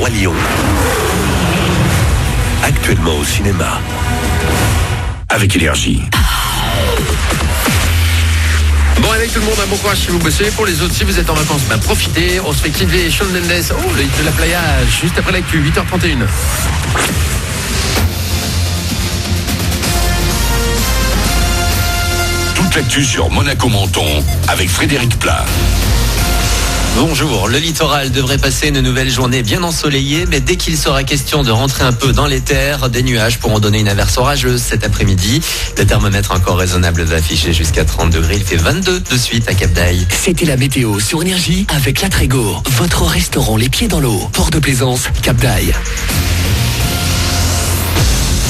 Roi Lion. Actuellement au cinéma. Avec Énergie. Bon, avec tout le monde, un bon courage si vous bossez. Pour les autres, si vous êtes en vacances, profitez. On se fait Kid V et Shawn Mendes. Le hit de la playa, juste après l'actu, 8h31. Toute l'actu sur Monaco-Menton avec Frédéric Plat. Bonjour, le littoral devrait passer une nouvelle journée bien ensoleillée, mais dès qu'il sera question de rentrer un peu dans les terres, des nuages pourront donner une averse orageuse cet après-midi. Le thermomètre encore raisonnable va afficher jusqu'à 30 degrés, il fait 22 de suite à Cap d'Aille. C'était la météo sur Énergie avec La Trégo, votre restaurant les pieds dans l'eau, port de Plaisance, Cap d'Aille.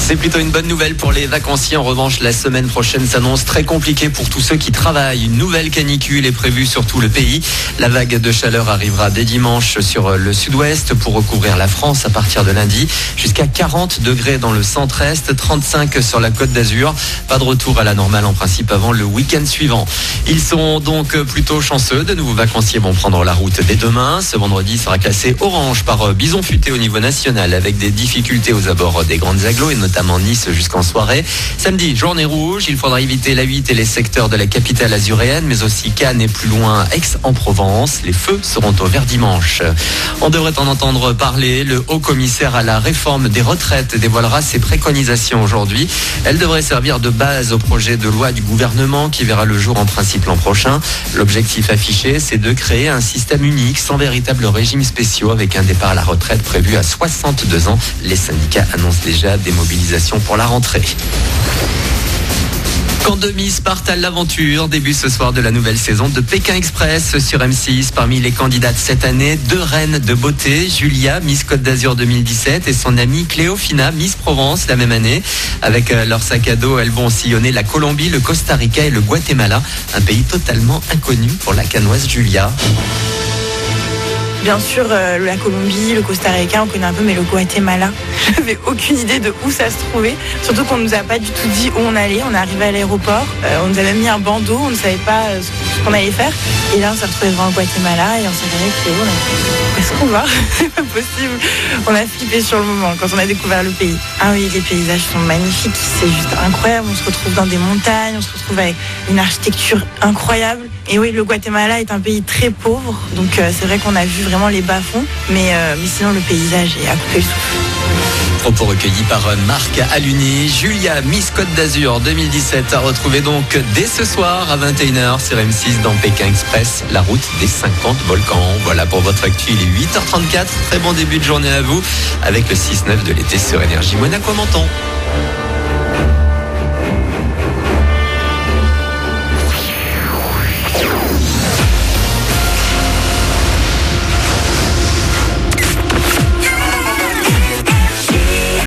C'est plutôt une bonne nouvelle pour les vacanciers. En revanche, la semaine prochaine s'annonce très compliquée pour tous ceux qui travaillent. Une nouvelle canicule est prévue sur tout le pays. La vague de chaleur arrivera dès dimanche sur le sud-ouest pour recouvrir la France à partir de lundi. Jusqu'à 40 degrés dans le centre-est, 35 sur la Côte d'Azur. Pas de retour à la normale en principe avant le week-end suivant. Ils sont donc plutôt chanceux. De nouveaux vacanciers vont prendre la route dès demain. Ce vendredi sera classé orange par bison futé au niveau national avec des difficultés aux abords des grandes agglos et notamment Nice jusqu'en soirée. Samedi, journée rouge, il faudra éviter la 8 et les secteurs de la capitale azuréenne, mais aussi Cannes et plus loin Aix-en-Provence. Les feux seront au vert dimanche. On devrait en entendre parler. Le haut-commissaire à la réforme des retraites dévoilera ses préconisations aujourd'hui. Elle devrait servir de base au projet de loi du gouvernement qui verra le jour en principe l'an prochain. L'objectif affiché, c'est de créer un système unique sans véritable régime spéciaux avec un départ à la retraite prévu à 62 ans. Les syndicats annoncent déjà des mobilisations pour la rentrée. Quand deux Miss partent à l'aventure, début ce soir de la nouvelle saison de Pékin Express sur M6. Parmi les candidates cette année, deux reines de beauté, Julia, Miss Côte d'Azur 2017 et son amie Cléofina, Miss Provence la même année. Avec leur sac à dos, elles vont sillonner la Colombie, le Costa Rica et le Guatemala, un pays totalement inconnu pour la canoise Julia. Bien sûr, la Colombie, le Costa Rica, on connaît un peu, mais le Guatemala, j'avais aucune idée de où ça se trouvait. Surtout qu'on nous a pas du tout dit où on allait. On est arrivé à l'aéroport, on nous avait mis un bandeau, on ne savait pas ce qu'on allait faire. Et là, on s'est retrouvé devant le Guatemala et on s'est dit Cléo, où est-ce qu'on va? C'est pas possible. On a flippé sur le moment quand on a découvert le pays. Ah oui, les paysages sont magnifiques, c'est juste incroyable. On se retrouve dans des montagnes, on se retrouve avec une architecture incroyable. Et oui, le Guatemala est un pays très pauvre, donc c'est vrai qu'on a vu vraiment les bas-fonds, mais sinon le paysage est à couper le souffle. Propos recueillis par Marc Aluni. Julia, Miss Côte d'Azur 2017 à retrouver donc dès ce soir à 21h sur M6 dans Pékin Express, la route des 50 volcans. Voilà pour votre actu, il est 8h34. Très bon début de journée à vous avec le 6-9 de l'été sur Énergie Monaco-Menton.